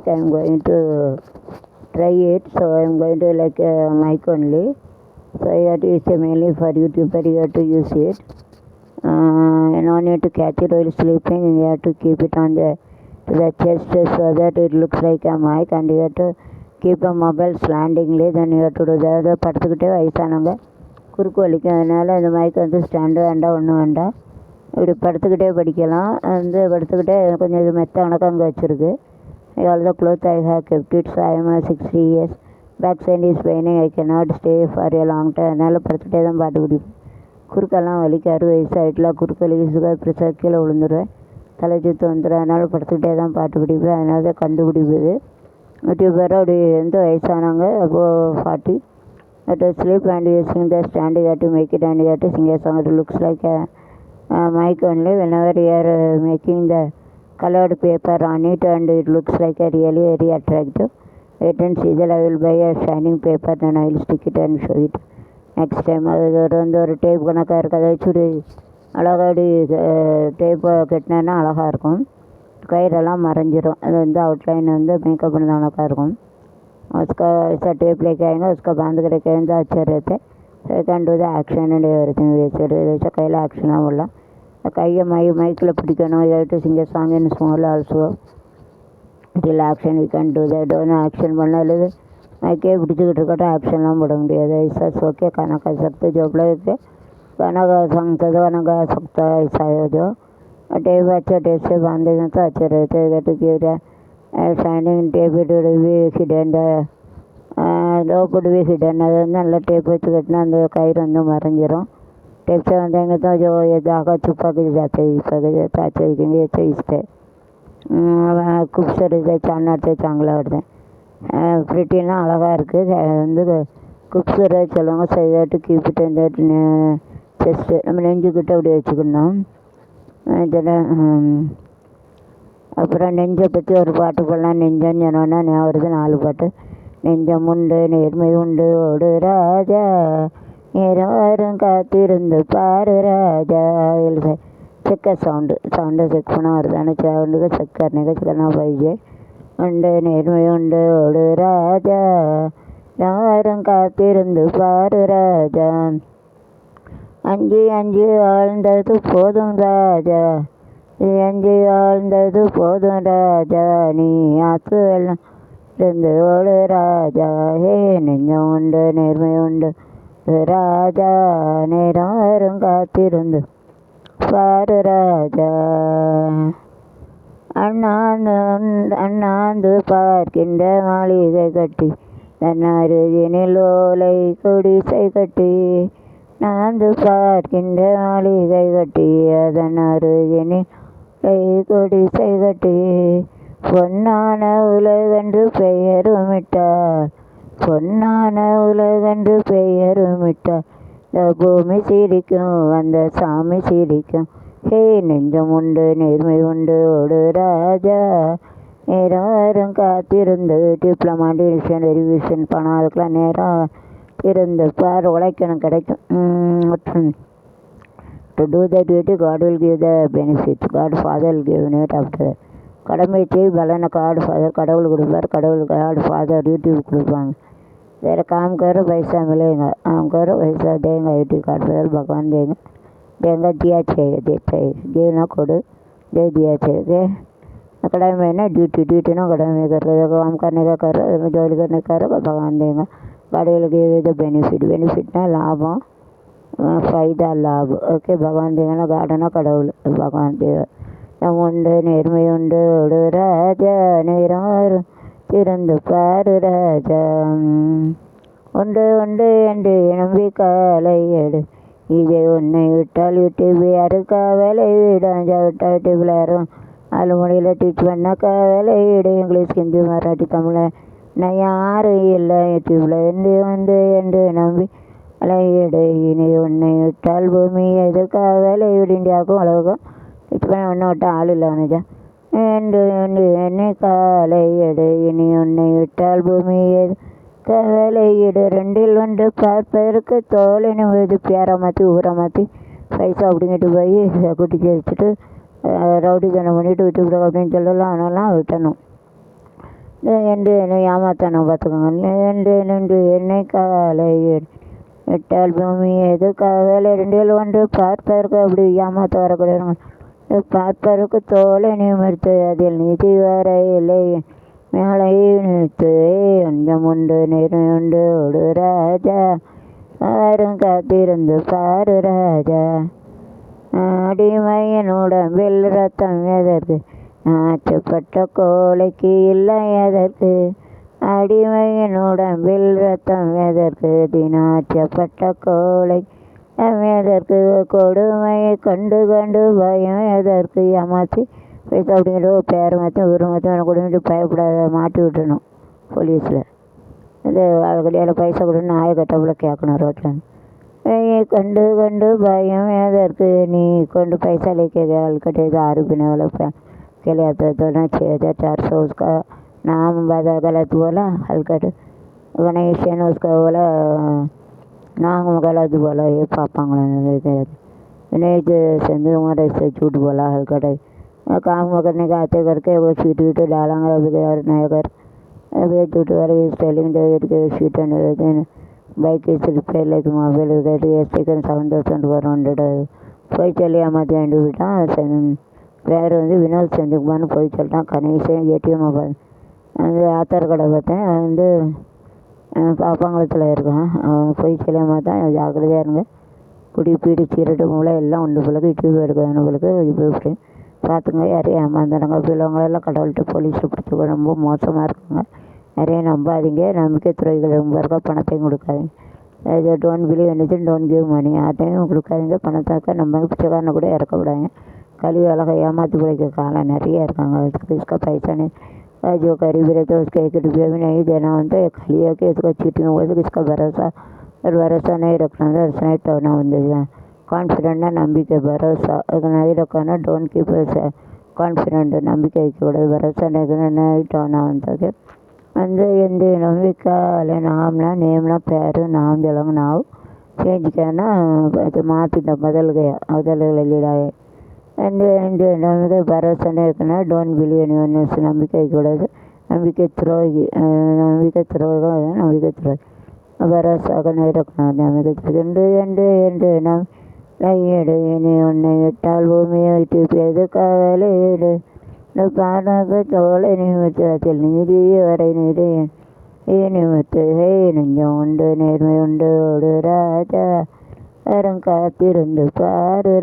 mic. I am going to try it. So I am going to like a mic only. So it's mainly for YouTuber. You have to use it. No need to catch it while sleeping. You have to keep it on the chest so that it looks like a mic, and you have to keep a mobile slantingly. Then you have to do that. படுத்துக்கிட்டே வயசானவங்க குறுக்கு வலிக்கும், அதனால் இந்த mic stand வேண்டாம், ஒன்றும் வேண்டாம். இப்படி படுத்துக்கிட்டே படிக்கலாம். படுத்துக்கிட்டே கொஞ்சம் இது மெத்த கணக்கு அங்கே வச்சுருக்கு. All the cloth I have kept it. I am 60 years. Back side is paining. I can not stay for a long time. அதனால் படுத்துக்கிட்டே தான் பாட்டு பிடிப்பேன். குறுக்கெல்லாம் வலிக்கு, 60 வயசு ஆகிட்டுல குறுக்கு வலிக்கு, சுகர் ப்ரெஷர், கீழே விழுந்துருவேன், தலை சுற்று வந்துடும். அதனால் படுத்துக்கிட்டே தான் பாட்டு பிடிப்பேன். அதனால தான் கண்டுபிடிப்பது. யூடியூபரும் அப்படி வயசானவங்க அப்போது 40 to sleep and using the stand, you have to make it, and you have to sing a song. It looks like a mic only whenever you are making the colored paper on it, and it looks like a really very attractive. Wait and see that I will buy a shining paper, then I will stick it and show it next time. அது ஒரு tape கணக்காக இருக்குது. அதை வச்சுட்டு அழகாடி டேப்பை கட்டினேன்னா அழகாக இருக்கும். கயிறெல்லாம் மறைஞ்சிரும். அது அவுட்லைன் மேக்கப் பண்ண கணக்காக இருக்கும். उसका ऐसा टेप लेके आएंगे, उसका बांध कर रखेंगे तो अच्छे रहते. So you can do the action and everything. वैसे கையில் ஆக்ஷனாக உள்ள கையை மைக்கில் பிடிக்கணும். You have to sing a song in small also. Till action we can do that. ஒன்று ஆக்ஷன் பண்ணால் இல்லை மைக்கே பிடிச்சிக்கிட்டு இருக்கட்டும், ஆக்ஷன்லாம் போட முடியாது. ऐसा सो के खाना खा सकते. जो लोग खाना खा सकते खाना खा सकता है, ऐसा है जो टेप अच्छे टेप से बांधेंगे तो अच्छे रहते. Shining tape it we hidden, ரோப் would be hidden. அது நல்ல டேப் வச்சு கட்டினா அந்த கயிறு மறைஞ்சிரும். टेप से बांधेंगे तो जो ये धागा छुपा के जाते अच्छे दिखेंगे. इससे खूबसूरत चांदते चांगला வருது. ப்ரிட்டின்னா அழகாக இருக்குது. கூப்சூரத் சொல்லுவாங்க. சைடாட்டு கீப்பிட்டு இந்த செஸ்ட்டு நம்ம நெஞ்சுக்கிட்ட அப்படி வச்சுக்கணும். இதில் அப்புறம் நெஞ்சை பற்றி ஒரு பாட்டு போடலாம். நெஞ்சன்னு சொன்னோன்னா ஞாபகம் வருது 4 பாட்டு. நெஞ்சம் உண்டு, நேர்மை உண்டு, ஓடு ராஜா, யாரும் காத்திருந்து பாரு ராஜா. செக்க சவுண்டு செக் பண்ணால் வருதானே சவுண்டுக்கு செக் करने का करना पाहिजे. உண்டு நேர்மை உண்டு, ஓடு ராஜா, யாரும் காத்திருந்து பாரு ராஜா. அஞ்சு அஞ்சு வாழ்ந்தது போதும் ராஜா, அஞ்சு வாழ்ந்தது போதும் ராஜா, நீ ஆத்து வெள்ளம் இருந்து ஓடு ராஜா. ஹே நெஞ்சம் உண்டு, நேர்மை உண்டு ராஜா, நேரம் காத்திருந்து பாரு ராஜா. அண்ணாந்து பார்க்கின்ற மாளிகை கட்டி, தன் அருகினில் ஓலை குடிசை கட்டி, நாந்து பார்க்கின்ற மாளிகை கட்டி, அதன் அருகினில் குடிசை கட்டி, பொன்னான உலகென்று பெயருமிட்டார், பொன்னான உலகென்று பெயருமிட்டார். இந்த பூமி சிரிக்கும், அந்த சாமி சிரிக்கும். ஹே நெஞ்சம் உண்டு, நேர்மை உண்டு, ஓடு ராஜா, நேரம் காத்திருந்து. டிப்ளமா டிவிஷன் வெரிவிஷன் பணம் அதுக்கெலாம் நேரம் இருந்து பார், உழைக்கணும், கிடைக்கும். To do that duty, God will give the benefits. God Father will give it after that. கடமை செய் பலனை God Father கடவுள் கொடுப்பார். God Father யூடியூப் கொடுப்பாங்க. வேறு काम करो पैसा मिलेगा, काम करो पैसा देंगे. यूट्यूब God Father भगवान देंगे दिया चाहिए गिव ना कोड दे दिया चाहिए. कड़ाई में ना ड्यूटी ना कड़ाई में कर रहे काम करने का करो, जॉली करने का करो, भगवान देंगे. God will give you the benefit ना लाभ फायदा लाभ. ओके भगवान देगा गाडना கடவுள் பகவான் தேவர். உண்டு நேர்மை உண்டு, ஓடு ராஜா, நேரம் திறந்து பாரு ராஜா. உண்டு உண்டு என்று நம்பி காலை எடு, இதை உன்னை விட்டால் யூடியூப் யாருக்கா வேலை விடும். விட்டா யூடியூப்பில் யாரும் அதில் மொழியில் டீச் பண்ண வேலை விடும். இங்கிலீஷ், ஹிந்தி, மராட்டி, தமிழ் நான் யாரும் இல்லை யூடியூப்பில் என்று நம்பி அலையிடு. இனி உன்னை விட்டால் பூமி எதுக்காக வேலை விடு. இந்தியாவுக்கும் உலகம் டீச் பண்ண ஒன்று விட்டால் ஆள் இல்லை வனஜா. என்னை காலை எடு, இனி உன்னை விட்டால் பூமி எதுக்காக வேலை இடு. 2 ஒன்று பார்ப்பதற்கு தோலினு இது பேரை மாற்றி ஊரை மாற்றி பைசா அப்படிங்கிட்டு போய் குட்டிக்கு வச்சுட்டு ரவுடி தனம் பண்ணிட்டு விட்டு விட அப்படின்னு சொல்லலாம். அதெல்லாம் விட்டணும். என்று என்னை ஏமாத்தானோ பார்த்துக்கோங்க. என்று என்னை காலை விட்டால் பூமி எது காவல் 2 ஒன்று பார்ப்பதற்கு அப்படி ஏமாத்த வரக்கூடியவங்க. பார்ப்பதற்கு தோலை நிமிர்த்து அதில் நிதி வர இல்லை மேலே நிறுத்து கொஞ்சம் உண்டு நேர்மை உண்டு ஒரு ராஜா யாரும் காத்திருந்து பாரு ராஜா. அடிமையின் உடம்பில் ரத்தம் எதற்கு ஆற்றப்பட்ட கோழைக்கு இல்லை எதற்கு அடிமையின் உடம்பில் ரத்தம் எதற்கு தினாற்றப்பட்ட கோழை எதற்கு கொடுமையை கண்டு கண்டு பயம் எதற்கு ஏமாற்றி பேச அப்படிங்கிற பேரை மாற்றும் ஊரை மாற்றும் எனக்கு கொடுத்துட்டு பயப்படாத மாட்டி விட்டுணும் போலீஸில். இது வாழ்க்கையில் பைசா கொடுன்னு நாயை கட்டப்புல கேட்கணும் ரோட்டில். கண்டு கண்டு பயம் எதற்கு நீ கொண்டு पैसा लेके गया हलकट है 10 रुपये वाला के लिए आता तो ना 6,400 उसका नाम बता गलत बोला हलकट गणेश ने उसका बोला नाम गलत बोला ये पापांगला नहीं संजय कुमार ऐसे झूठ बोला हलकट है काम करने का आते करके वो शीट वीट डालेंगे अभी नया कर अभी झूठ वाले स्टाइलिंग के शीट रहते हैं bike repair like mobile taken 7,400 போய் சொல்லி ஏமாற்றி வாங்கிட்டு விட்டான். பேர் வந்து வினோத் செஞ்சுக்குமான்னு போய் சொல்லிட்டான். கணேசன் ஏடிஎம் வந்து ஆத்தார் கடை பார்த்தேன் வந்து பாப்பாங்குளத்தில் இருக்கான். அவன் போய் சொல்லி ஏமாத்தான். ஜாக்கிரதையாக இருங்க. குடி பீடி சீரட்டு மூளை எல்லாம் உண்டு பிள்ளைக்கு இட்டு எடுக்கணும் பிள்ளைக்கு இப்படி பார்த்துங்க. யாரையும் ஏமாந்தானுங்க பிள்ளைங்களெல்லாம் கடவுள்கிட்ட போலீஸில் பிடிச்சி ரொம்ப மோசமாக இருக்காங்க. நிறைய நம்பாதீங்க. நம்பிக்கை துறைகள் ரொம்ப இருக்கா. பணத்தையும் கொடுக்காதீங்க. அது don't believe anything don't give money. யார்ட்டையும் கொடுக்காதீங்க. பணத்தாக்க நம்ம பிச்சைக்காரனை கூட இறக்க விடாங்க. கல்வி அழகாக ஏமாற்றி பிழைக்க காலம் நிறைய இருக்காங்க. इसका पैसा नहीं जो गरीब रहते उसका 1 रुपया भी नहीं देना होता है. खाली आके इसका चीटिंग हुआ तो इसका भरोसा और भरोसा नहीं रखना था. स्नाइट होना होता ಕಾನ್ಫಿಡೆಂಟ್ನ ನಂಬಿಕೆ ಭರೋಸಾ नहीं रखना. डोंट कीप ಕಾನ್ಫಿಡೆಂಟ್ ನಂಬಿಕೆ ಇಕ್ಕೂಡದು ಭರೋಸಾ ನೈಟ್ ಅವನ ಅಂತಗೆ ಅಂದರೆ ಎಂದು ನಂಬಿಕೆ ಅಲ್ಲೇ नामना नेमना पैर नाम जलंग नाव चेंज करना मातिना बदल गया बदललिडाए ಎಂದು ನಮಗೆ ಭರೋಸಾನೇ ಇರ್ತಾನೆ. ಡೋಂಟ್ ಬಿಲೀವ್ ಎನಿವನ್ ಎಲ್ಸ್ ನಂಬಿಕೆ ಇಕ್ಕೂಡದು. ನಂಬಿಕೆ ದ್ರೋಹಿ भरोसा नहीं रखना. என்று நாம் லையடு இனி உன்னை விட்டால் பூமியை விட்டு காவலேடு பாடாக தோலை நிமித்து அதில் நீதி வரை நீடு நிமித்து நெஞ்சம் உண்டு நேர்மை உண்டு ஒரு ராஜா வரம் காத்திருந்து பாரு